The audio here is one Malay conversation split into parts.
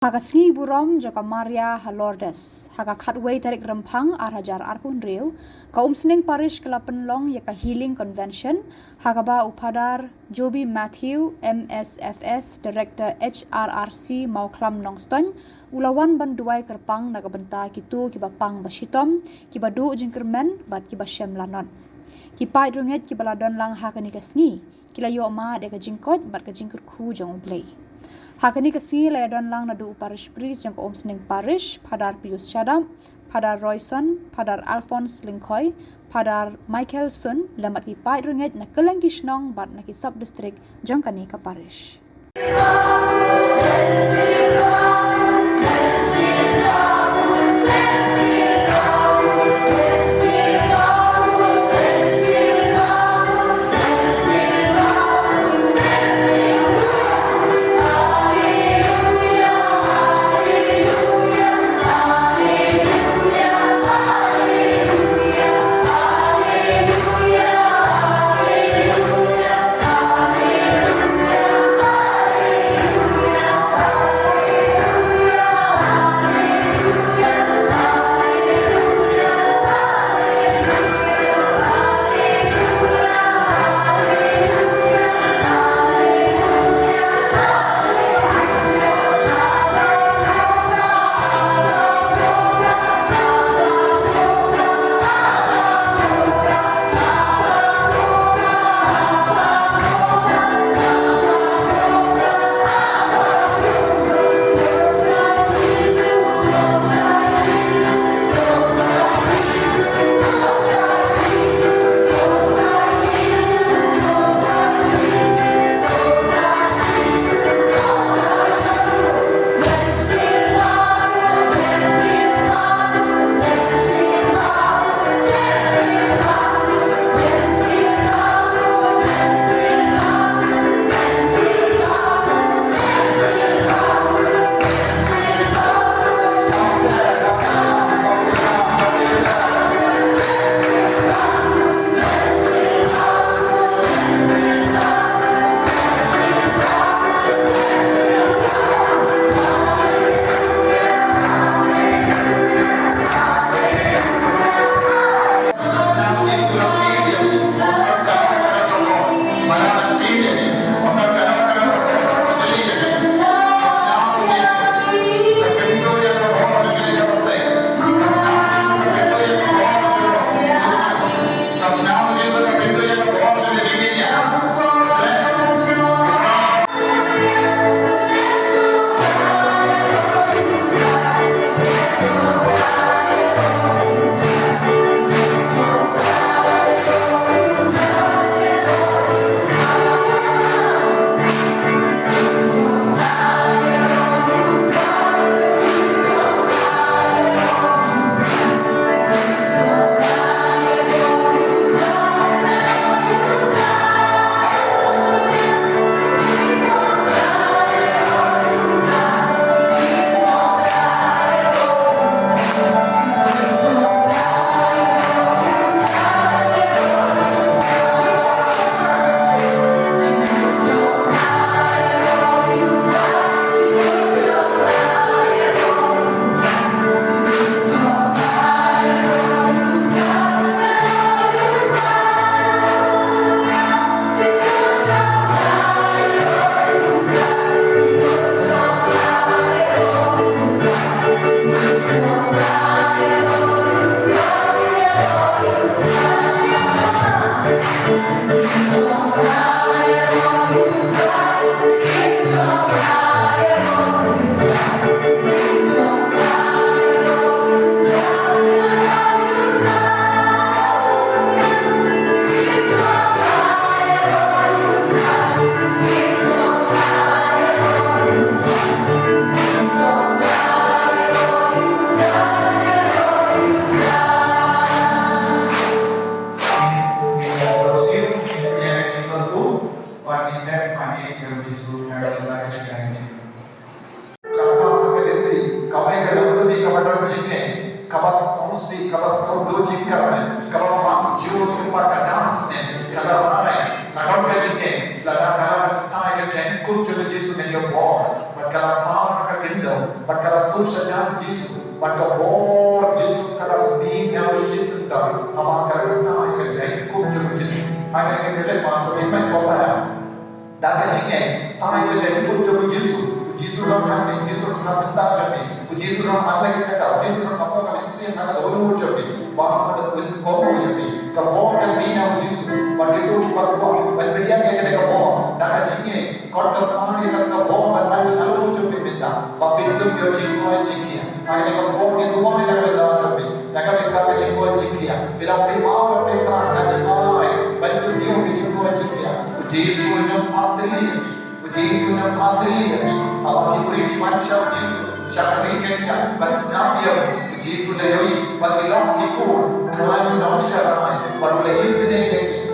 Haka sngi burom joka Maria Halordes, haka khatway tarik rempang arhajar arkun riu, ka umsning parish kala penlong yaka healing convention, haka ba upadar Joby Matthew, MSFS, Director HRRC Mauklam Nongston, ulawan banduai kerpang nagabenta kitu kiba pang basitom, kiba du jingkermen bat kiba shem lanon. Kipai drunget kiba ladon lang haka ni kasngi, kila yo ma deka jingkot bat ka jingker ku jong play. Hakani kasi layadon lang nadu parish priest yang om sning parish padar Pius Shadam, padar Royson, padar Alphonse Linkoy, padar Michael Sun lamat kipai ringet na kelengisnong bat na ki sub district jangkani ka parish. Kalau window, but kalau tu saja Yesus, but kalau Yesus kalau bina Yesus dah, apa kalau kita yang jadi kup juga Yesus, agar kita boleh masuk iman kepada, dah kecingnya, tahu jadi kup juga Yesus. Yesus orang kami, Yesus orang cinta kami, Yesus orang Allah kita tahu, Yesus orang kamu kami istri kami dah ulur kami, bahawa ada pun kamu kami, kamu kami nak Yesus, bagi tu kita kuat, bagi dia kita kamu, dah kecingnya, kau terpahari kita kamu, bagi ulur kami minta, bagi tu kita cingkoi cingkia, agar kamu itu mana yang kita kami, nak kami kita cingkoi cingkia, bila pemar petra nak cingkoi, bagi tu dia cingkoi cingkia, Yesus orang pateli. Yesus yang pateli kami, awak beri di manusia Yesus, syakari kerja, bersnap dia, Yesus dari bagi lam kikun, kelan manusia ramai, baru lagi sedih,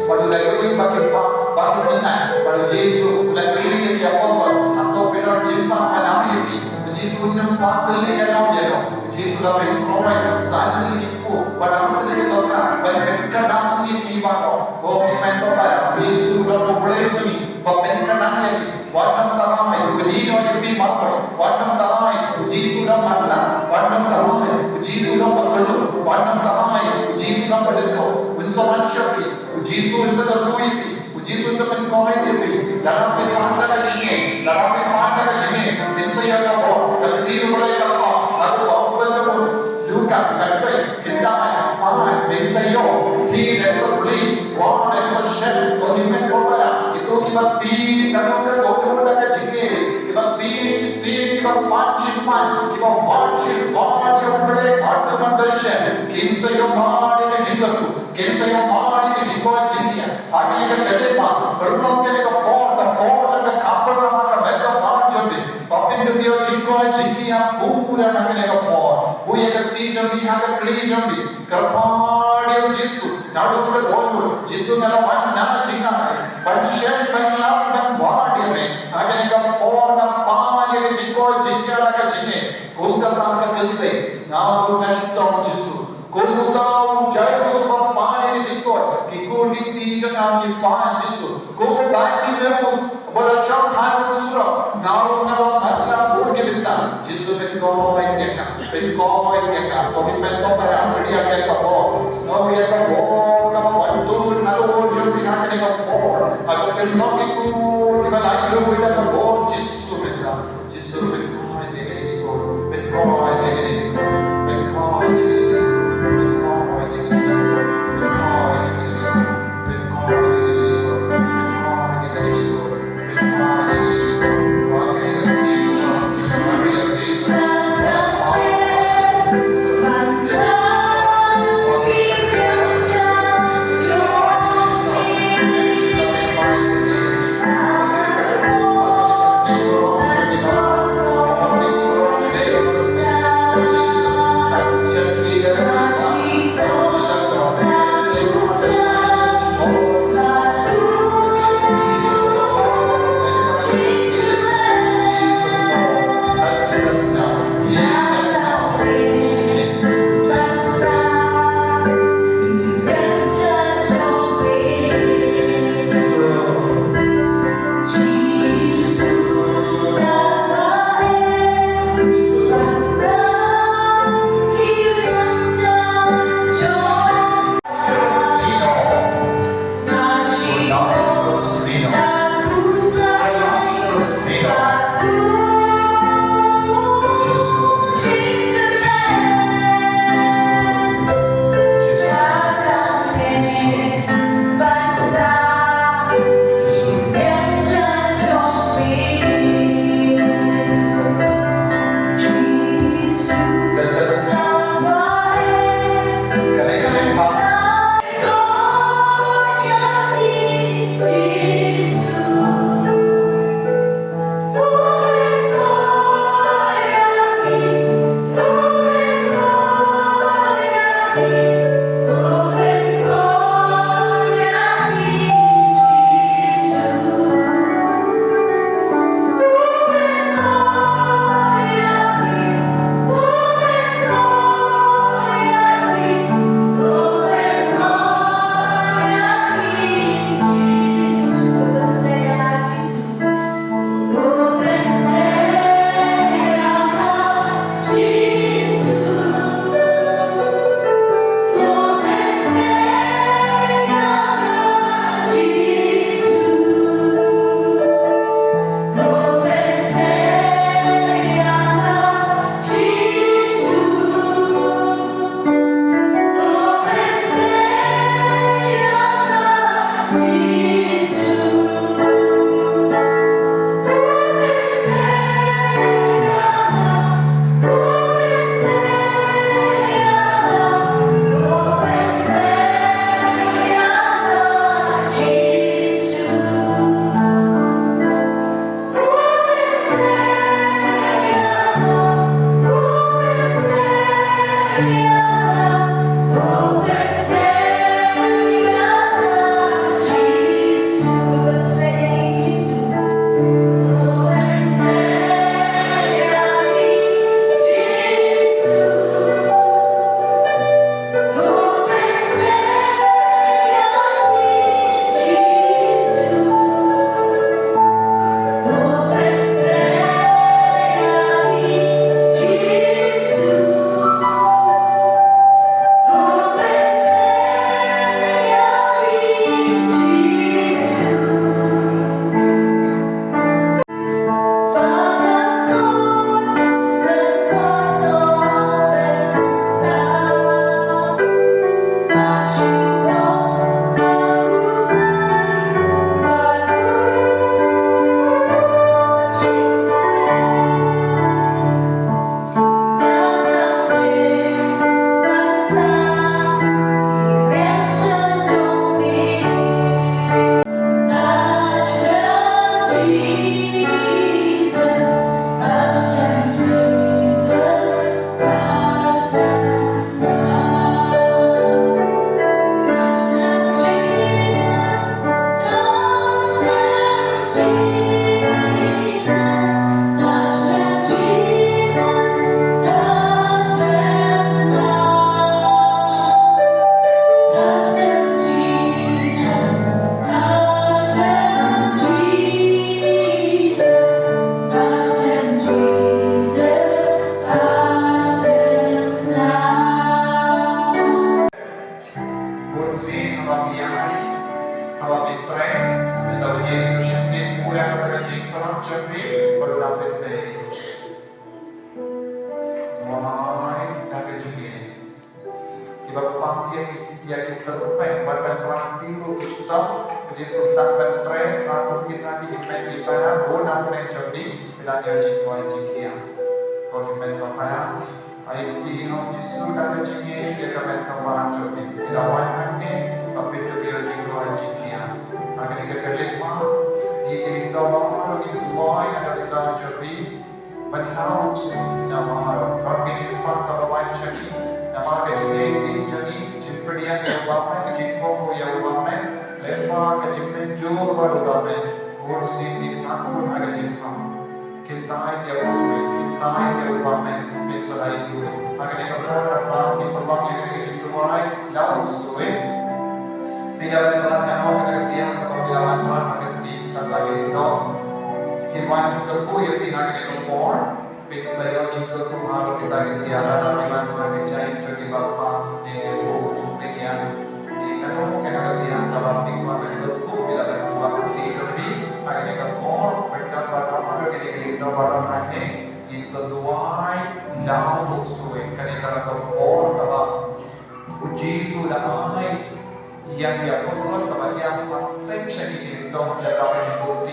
baru lagi bagi benar, baru Yesus lagi lagi apostol, atau benar jimpa mana ini, Yesus yang pateli yang dia, Yesus dapat proyek saat ini pun, barang lagi dokar, barang kadang ni kibaro, kau iman kau pada, Yesus dapat boleh jadi, barang kadang lagi. Wadam tarai, kedino yang bimak, wadam tarai, uji sudah matla, wadam tarai, uji sudah berkeluh, wadam tarai, uji sudah berdekau, unsawan syaki, uji sudah terluipi, uji sudah menkoi tipi, dalam pemanda kecingnya, dalam pemanda kecingnya, insya Allah, kedino mulai kapal, lalu gospel jemput, Lukas kadai, kendai, pahan, insya Allah, ti dan sebeli, wah dan seshen, kohimen kopara, itu kita ti, dan kita ti kita pancimpan kita wajib yang boleh ada manusia kinsa yang mari ke jingkarku kinsa yang mari ke jingkau jingkia akhirnya kita terima berulang kali ke por sampai kapal ke mereka macam tapi dia jingkau jingkia pura akhirnya ke por buaya keti jambi haga keli jambi kerpadi Yesus nadu ke bolu Yesus ngala mana jingkai manusia berlam berwadi akhirnya ke por yang jingkau jingkia ada kecilnya Kolkata ka kante naru nashtam Yesus Kolkata jai usba pani jingkau kiko dikti jana ki pan Yesus ko baiti me us bala sham han sura naru nawa matla bol ke binta Yesus ben ko ekeka ko ben ko para media ke ko snow ya ko ka bantu naru jo bina ke ko agar ben no ki ko ki ba lai lo ita ko Yesus ben ko Why dagajinge? Iba pangya kita terpeng barban praktiru kita Yesus tak bentre aku kita di himen ibara bona pun jobi bila dia jingwa jingia. Kau himen papara aiti ham Yesus dagajinge dia kamen kawan jobi bila wan anne apit dia jingwa jingia. Agar kita kerlek ma di kiri doa lo itu boy ada kita jobi benau namaro don ke jimpa kabawan shaki namar ke jige jagi jimpadiya ke ubamen jimpo ya ubamen lemma ke jimpen jor bad ubamen kursi di sakun aga jimpa kintai ya usui kintai ya ubamen bin salai ku aga ne kapar rabba ni pambang ya ke jimtuai lau usui bila berperang wa ke tiang kepabilawan perang akan di karbagi do Kiman kerku yang pihak ini kompor, pilih saya jika kerku harus kita gentiara dan iman Tuhan mencari jogi bapa yang kerku pilihan di kanu kena gentian kabam pikwa dan kerku bila berdua kerti jogi akhirnya kompor berkat bapa ada kini kini do badan hane in seduai lau buksui kini kena kompor kabam uji sudah ai yang dia apostol kabam yang penting syari kini do dan bapa jemput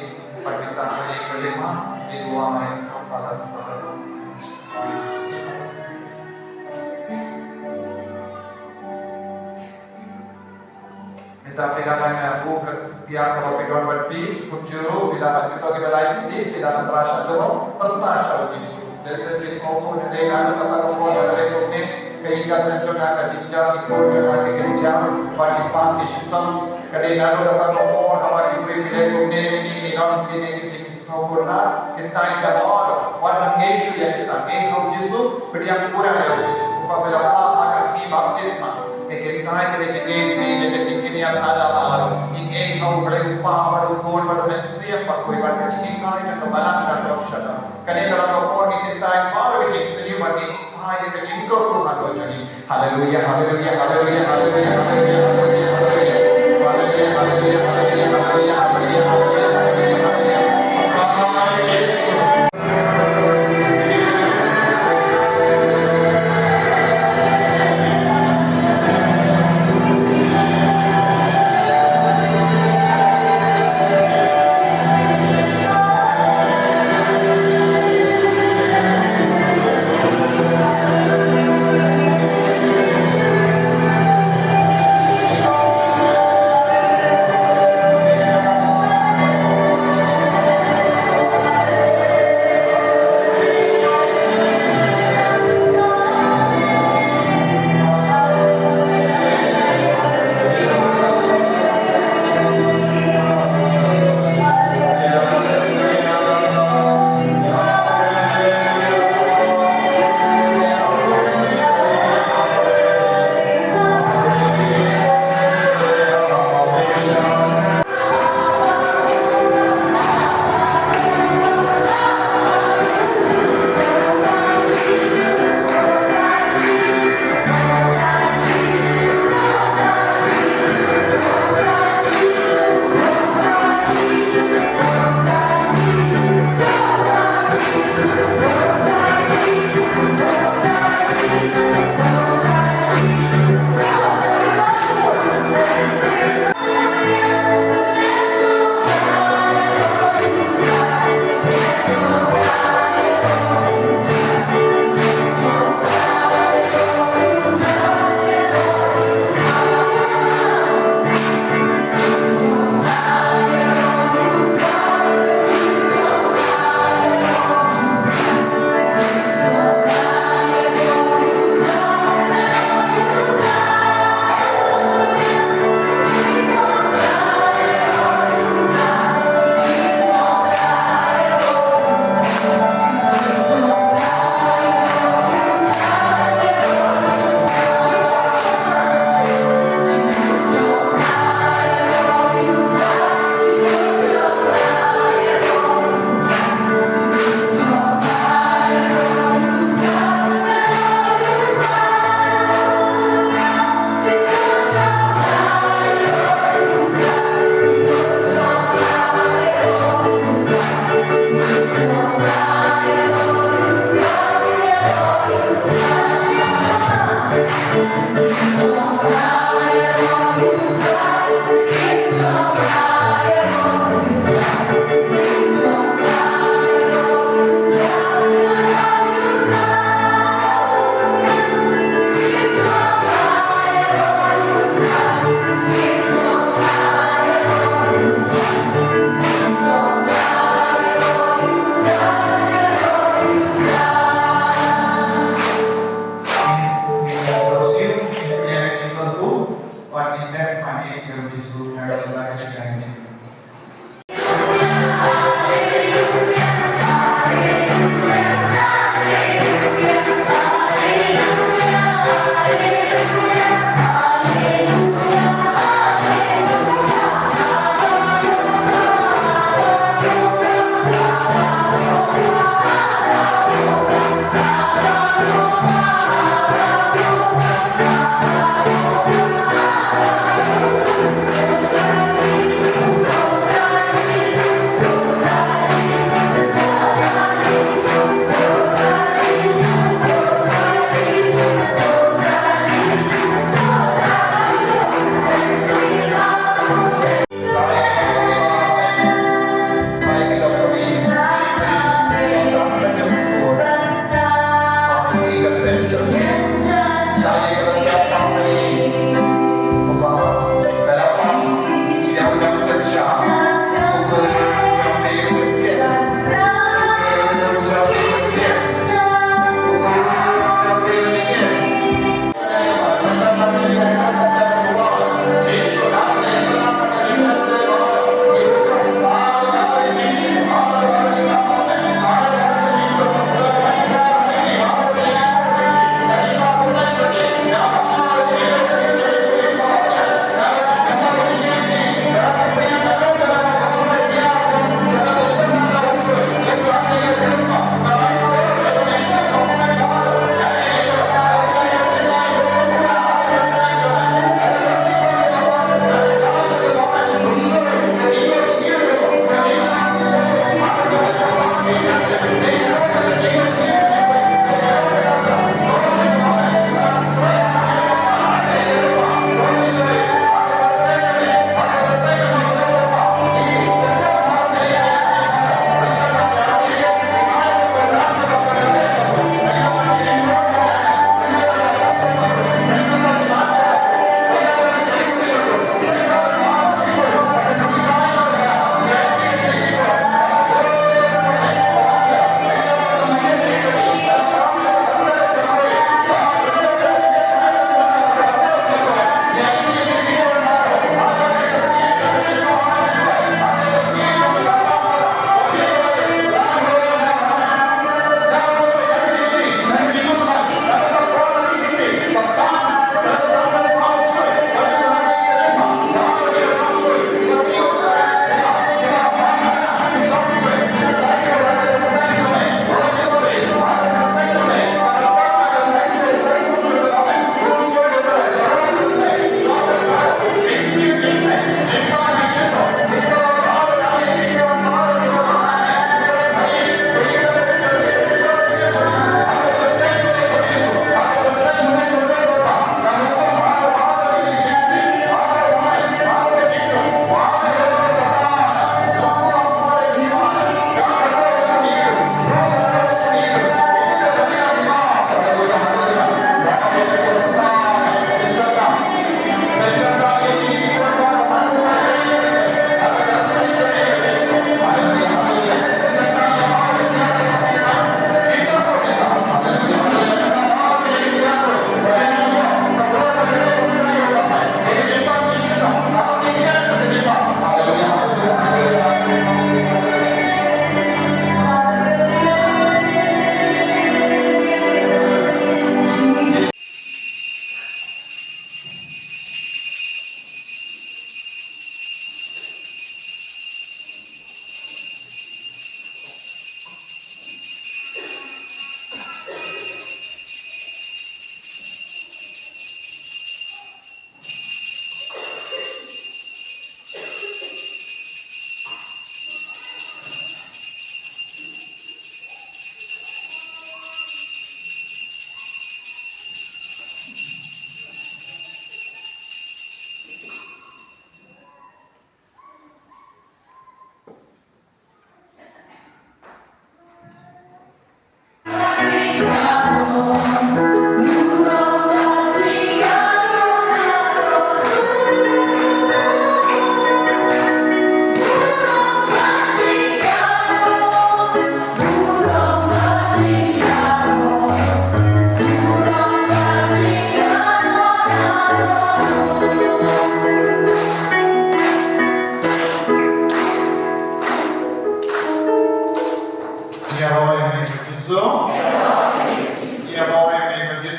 permintaan yang kelima di luar kapalan minta pegangan aku ke tiap kapapiduan berpi kunjuru bila kita ke lain di bila merasa dulu pertasau Yesus desa Kristus itu dari ada kata kamu ada lekuk ni keikat senjata kejinjar ikut jaga kegenjar bagi pagi sitam kadang ada kata kamu hama diberi lekuk ni non kini sempurna kita yang awal warna Yesus yang kita engkau Yesus beriang pura ya Yesus upah bila akas ni baptisma kita yang jadi ini jadi kini yang ada baru ini engkau beri upah baru kul baru mensiap pakui baru kini kau yang kebalan dan dosa kadang kalau kau kita yang baru kita seni bagi upah yang kini kau pun ada jadi haleluya haleluya haleluya haleluya haleluya haleluya haleluya haleluya haleluya haleluya haleluya haleluya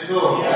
Yesus.